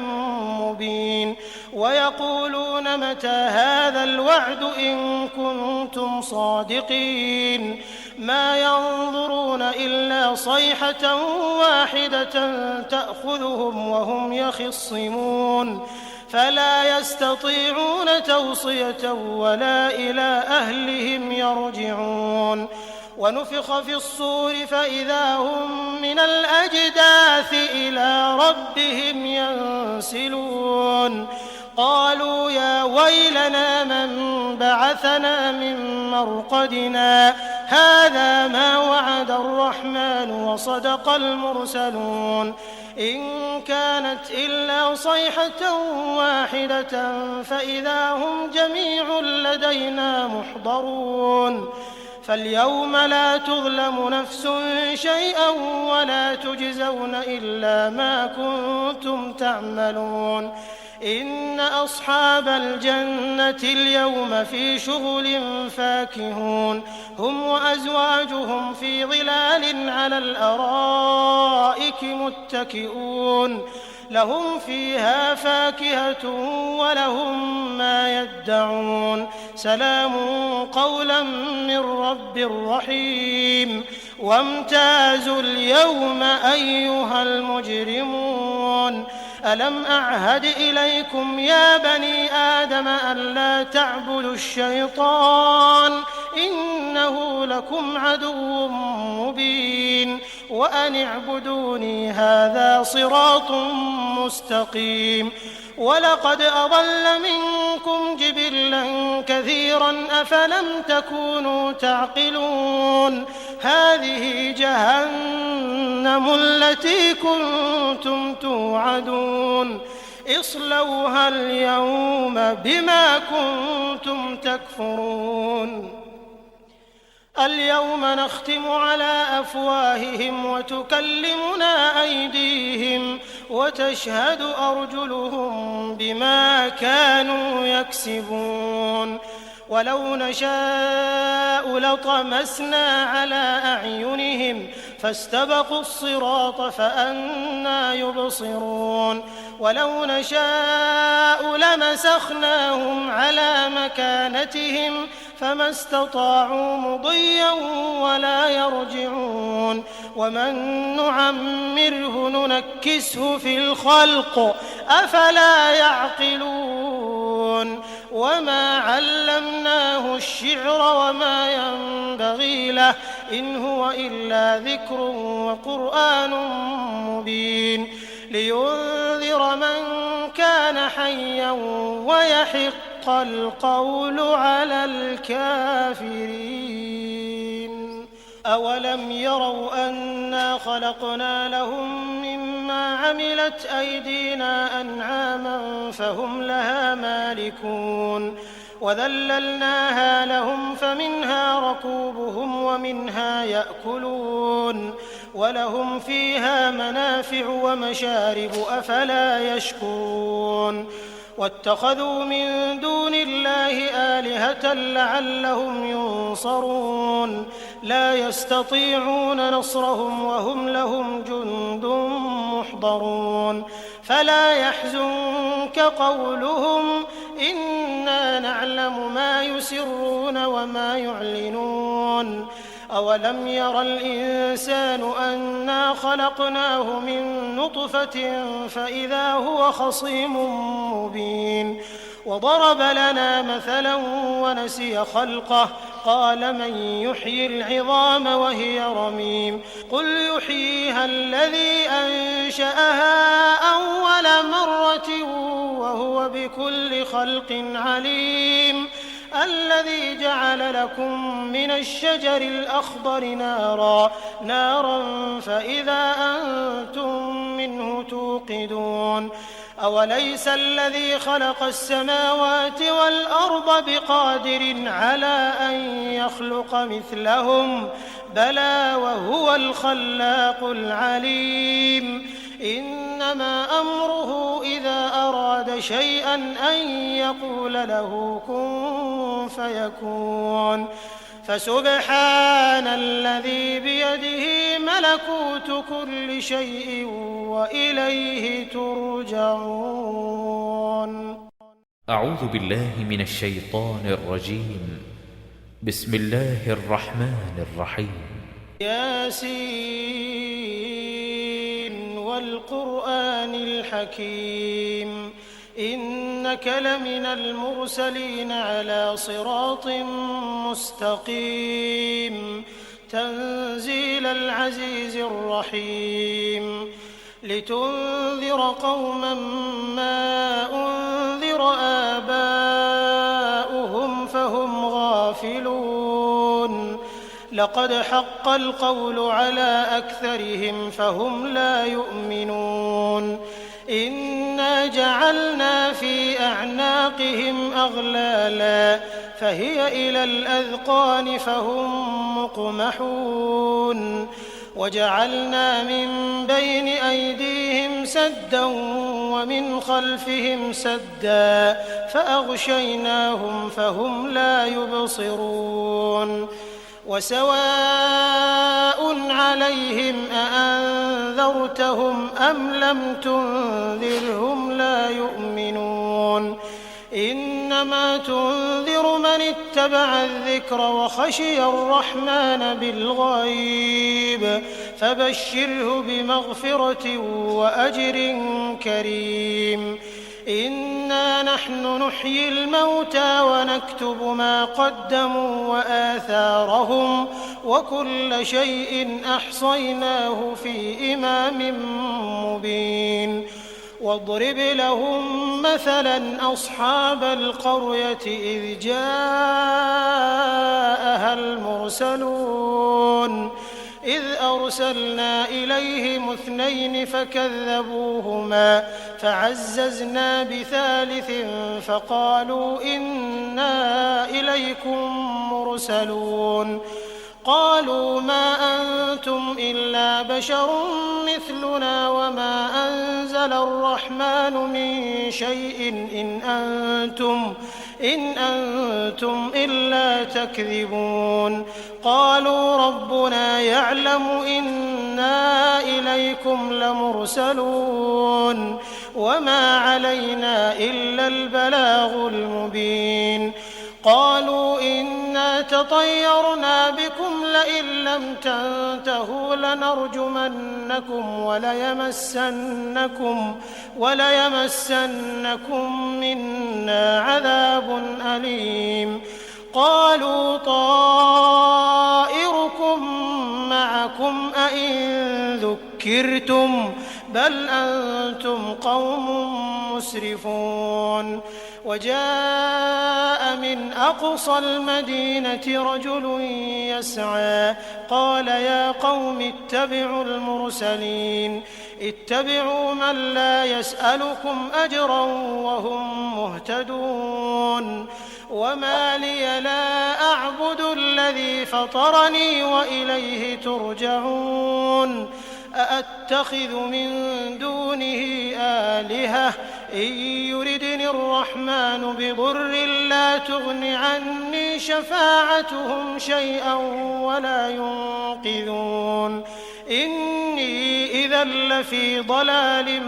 Speaker 2: مبين ويقولون متى هذا الوعد إن كنتم صادقين ما ينظرون إلا صيحة واحدة تأخذهم وهم يخصمون فلا يستطيعون توصية ولا إلى أهلهم يرجعون ونفخ في الصور فإذا هم من الأجداث إلى ربهم ينسلون قالوا يا ويلنا من بعثنا من مرقدنا هذا ما وعد الرحمن وصدق المرسلون إن كانت إلا صيحة واحدة فإذا هم جميع لدينا محضرون فاليوم لا تظلم نفس شيئا ولا تجزون إلا ما كنتم تعملون إن أصحاب الجنة اليوم في شغل فاكهون هم وأزواجهم في ظلال على الأرائك متكئون لهم فيها فاكهة ولهم ما يدعون سلام قولا من رب رحيم وامتازوا اليوم أيها المجرمون ألم أعهد إليكم يا بني آدم ألا تعبدوا الشيطان إنه لكم عدو مبين وأن اعبدوني هذا صراط مستقيم ولقد أضل منكم جبلا كثيرا أفلم تكونوا تعقلون هذه جهنم التي كنتم توعدون اصلوها اليوم بما كنتم تكفرون اليوم نختم على أفواههم وتكلمنا أيديهم وتشهد أرجلهم بما كانوا يكسبون ولو نشاء لطمسنا على أعينهم فاستبقوا الصراط فأنى يبصرون ولو نشاء لمسخناهم على مكانتهم فما استطاعوا مضيا ولا يرجعون ومن نعمره ننكسه في الخلق أفلا يعقلون وما علمناه الشعر وما ينبغي له إن هو إلا ذكر وقرآن مبين لينذر من كان حيا ويحق القول على الكافرين أولم يروا أنا خلقنا لهم مما عملت أيدينا أنعاما فهم لها مالكون وذللناها لهم فمنها ركوبهم ومنها يأكلون ولهم فيها منافع ومشارب أفلا يشكرون واتخذوا من دون الله آلهة لعلهم ينصرون لا يستطيعون نصرهم وهم لهم جند محضرون فلا يحزنك قولهم إنا نعلم ما يسرون وما يعلنون أولم ير الإنسان أنا خلقناه من نطفة فإذا هو خصيم مبين وضرب لنا مثلا ونسي خلقه قال من يحيي العظام وهي رميم قل يحييها الذي أنشأها أول مرة وهو بكل خلق عليم الذي جعل لكم من الشجر الأخضر نارا فإذا أنتم منه توقدون أوليس الذي خلق السماوات والأرض بقادر على أن يخلق مثلهم بلى وهو الخلاق العليم إنما أمره إذا أراد شيئا أن يقول له كن فيكون فسبحان الذي بيده ملكوت كل شيء وإليه ترجعون.
Speaker 1: أعوذ بالله من الشيطان الرجيم. بسم الله الرحمن الرحيم.
Speaker 2: ياسين والقرآن الحكيم إنك لمن المرسلين على صراط مستقيم تنزيل العزيز الرحيم لتنذر قوما ما أنذر آباؤهم فهم غافلون لقد حق القول على أكثرهم فهم لا يؤمنون إنا جعلنا في أعناقهم أغلالا فهي إلى الأذقان فهم مقمحون وجعلنا من بين أيديهم سدا ومن خلفهم سدا فأغشيناهم فهم لا يبصرون وسواء عليهم أأنذرتهم أم لم تنذرهم لا يؤمنون إنما تنذر من اتبع الذكر وخشي الرحمن بالغيب فبشره بمغفرة وأجر كريم إنا نحن نحيي الموتى ونكتب ما قدموا وآثارهم وكل شيء أحصيناه في إمام مبين واضرب لهم مثلا أصحاب القرية إذ جاءها المرسلون إذ أرسلنا إليهم 2 فكذبوهما فعززنا بثالث فقالوا إنا إليكم مرسلون قالوا ما أنتم إلا بشر مثلنا وما أنزل الرحمن من شيء إن أنتم إلا تكذبون قالوا ربنا يعلم إنا إليكم لمرسلون وما علينا إلا البلاغ المبين قالوا إنا تطيرنا بكم لئن لم تنتهوا لنرجمنكم وليمسنكم منا عذاب أليم قالوا طائركم معكم أئن ذكرتم بل أنتم قوم مسرفون وجاء من أقصى المدينة رجل يسعى قال يا قوم اتبعوا المرسلين اتبعوا من لا يسألكم أجرا وهم مهتدون وما لي لا أعبد الذي فطرني وإليه ترجعون أأتخذ من دونه آلهة إن يردني الرحمن بضر لا تغن عني شفاعتهم شيئا ولا ينقذون إني إذا لفي ضلال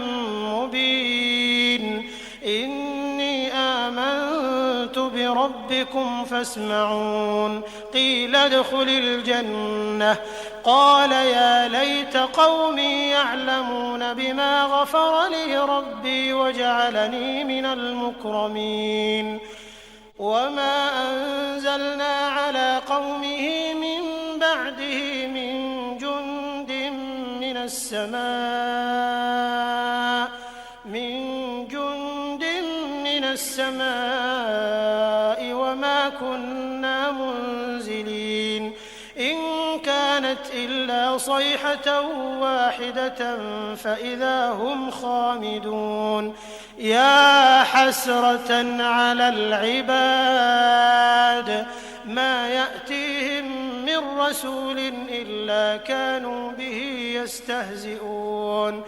Speaker 2: مبين إني آمنت بربي ربكم فاسمعون قيل ادخل الجنة قال يا ليت قومي يعلمون بما غفر لي ربي وجعلني من المكرمين وما أنزلنا على قومه من بعده من جند من السماء وما كنا منزلين إن كانت إلا صيحة واحدة فإذا هم خامدون يا حسرة على العباد ما يأتيهم من رسول إلا كانوا به يستهزئون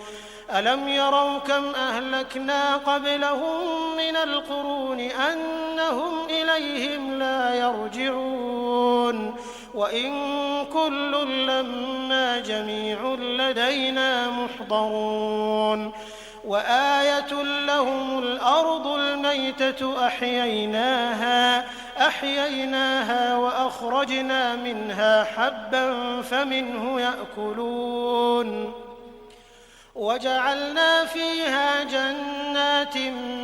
Speaker 2: ألم يروا كم أهلكنا قبلهم من القرون أنهم إليهم لا يرجعون وإن كل لما جميع لدينا محضرون وآية لهم الأرض الميتة أحييناها وأخرجنا منها حبا فمنه يأكلون وجعلنا فيها جنات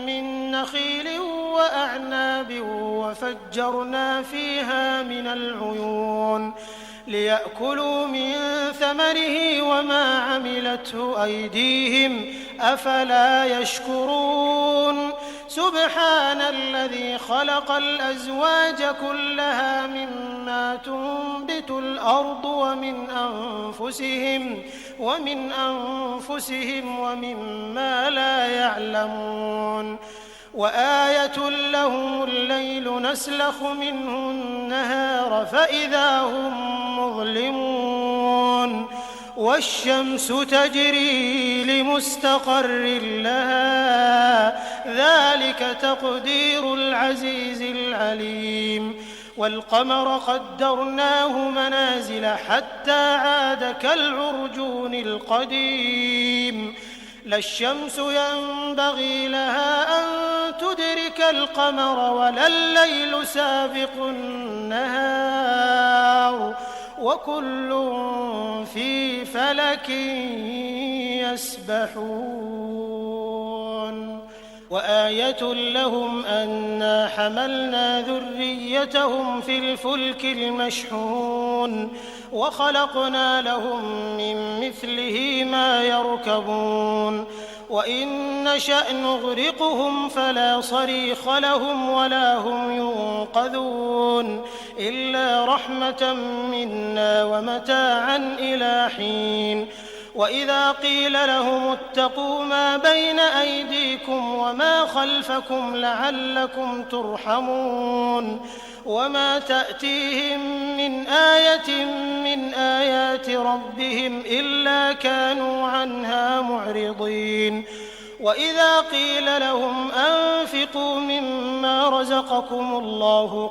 Speaker 2: من نخيل وأعناب وفجرنا فيها من العيون ليأكلوا من ثمره وما عملته أيديهم أفلا يشكرون سبحان الذي خلق الأزواج كلها مما تنبت الأرض ومن أنفسهم ومما لا يعلمون وآية لهم الليل نسلخ منه النهار فإذا هم مظلمون والشمس تجري لمستقر لها ذلك تقدير العزيز العليم والقمر قدرناه منازل حتى عاد كالعرجون القديم لا الشمس ينبغي لها أن تدرك القمر ولا الليل سابق النهار وكل في فلك يسبحون وآية لهم أنا حملنا ذريتهم في الفلك المشحون وخلقنا لهم من مثله ما يركبون وإن نشأ نغرقهم فلا صريخ لهم ولا هم ينقذون إلا رحمة منا ومتاعا إلى حين وإذا قيل لهم اتقوا ما بين أيديكم وما خلفكم لعلكم ترحمون وما تأتيهم من آية من آيات ربهم إلا كانوا عنها معرضين وإذا قيل لهم أنفقوا مما رزقكم الله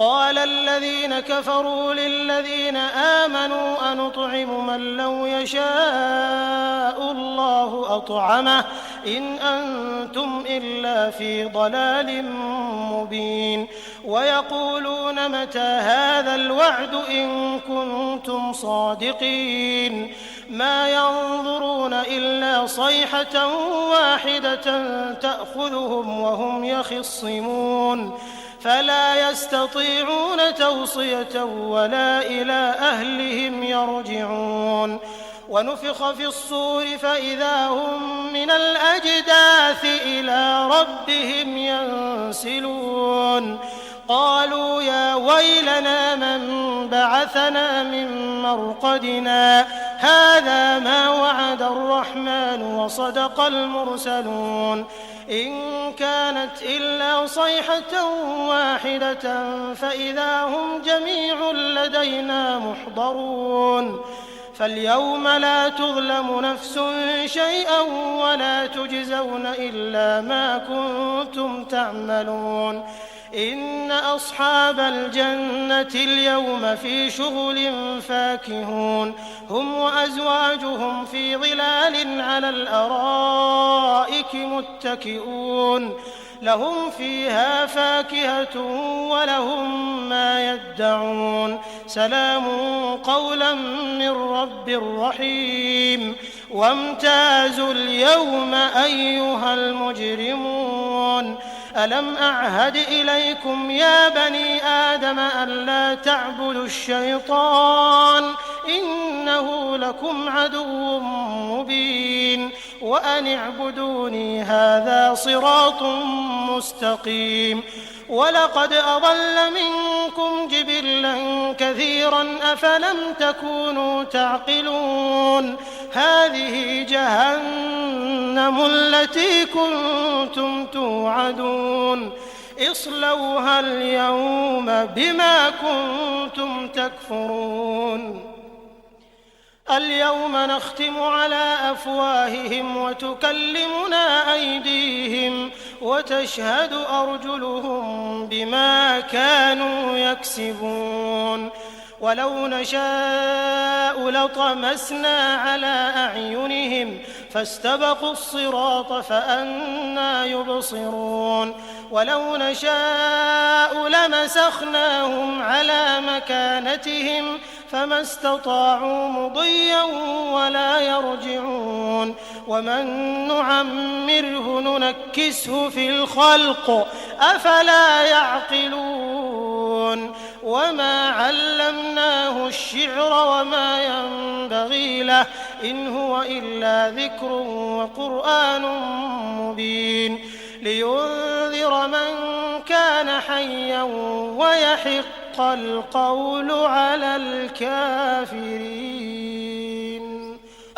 Speaker 2: قال الذين كفروا للذين آمنوا أنطعم من لو يشاء الله أطعمه إن أنتم إلا في ضلال مبين ويقولون متى هذا الوعد إن كنتم صادقين ما ينظرون إلا صيحة واحدة تأخذهم وهم يخصمون فلا يستطيعون توصية ولا إلى أهلهم يرجعون ونفخ في الصور فإذا هم من الأجداث إلى ربهم ينسلون قالوا يا ويلنا من بعثنا من مرقدنا هذا ما وعد الرحمن وصدق المرسلون إن كانت إلا صيحة واحدة فإذا هم جميع لدينا محضرون فاليوم لا تظلم نفس شيئا ولا تجزون إلا ما كنتم تعملون إن أصحاب الجنة اليوم في شغل فاكهون هم وأزواجهم في ظلال على الأرائك متكئون لهم فيها فاكهة ولهم ما يدعون سلام قولا من رب رحيم وامتازوا اليوم أيها المجرمون ألم أعهد إليكم يا بني آدم ألا تعبدوا الشيطان إنه لكم عدو مبين وأن اعبدوني هذا صراط مستقيم ولقد أضل منكم جبلا كثيرا أفلم تكونوا تعقلون هذه جهنم التي كنتم توعدون اصلوها اليوم بما كنتم تكفرون اليوم نختم على أفواههم وتكلمنا أيديهم وتشهد أرجلهم بما كانوا يكسبون ولو نشاء لطمسنا على أعينهم فاستبقوا الصراط فأنى يبصرون ولو نشاء لمسخناهم على مكانتهم فما استطاعوا مضيا ولا يرجعون ومن نعمره ننكسه في الخلق أفلا يعقلون وما علمناه الشعر وما ينبغي له إن هو إلا ذكر وقرآن مبين لينذر من كان حيا ويحق القول على الكافرين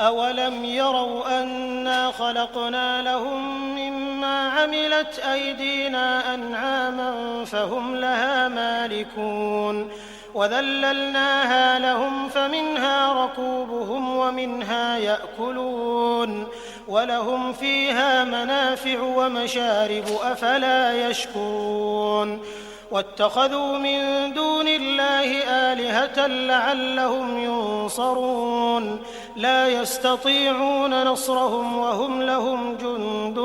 Speaker 2: أولم يروا أنا خلقنا لهم مما عملت أيدينا أنعاما فهم لها مالكون وذللناها لهم فمنها ركوبهم ومنها يأكلون ولهم فيها منافع ومشارب أفلا يشكرون واتخذوا من دون الله آلهة لعلهم ينصرون لا يستطيعون نصرهم وهم لهم جند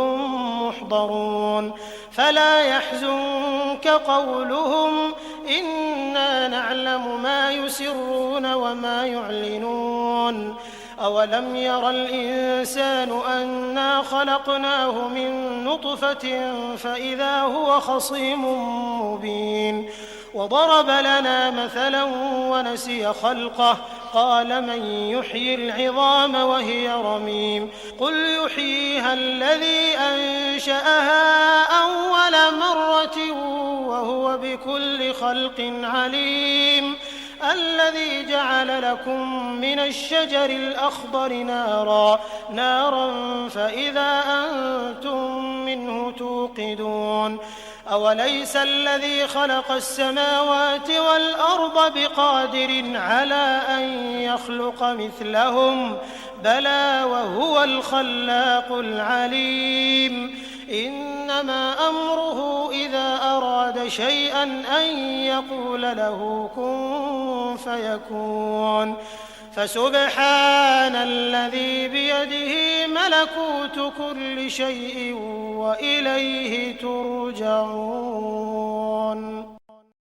Speaker 2: محضرون فلا يحزنك قولهم إنا نعلم ما يسرون وما يعلنون أولم ير الإنسان أنا خلقناه من نطفة فإذا هو خصيم مبين وضرب لنا مثلا ونسي خلقه قال من يحيي العظام وهي رميم قل يحييها الذي أنشأها أول مرة وهو بكل خلق عليم الذي جعل لكم من الشجر الأخضر نارا فإذا أنتم منه توقدون أوليس الذي خلق السماوات والأرض بقادر على أن يخلق مثلهم بلى وهو الخلاق العليم إنما أمره إذا أراد شيئا أن يقول له كن فيكون فسبحان الذي بيده ملكوت كل شيء وإليه ترجعون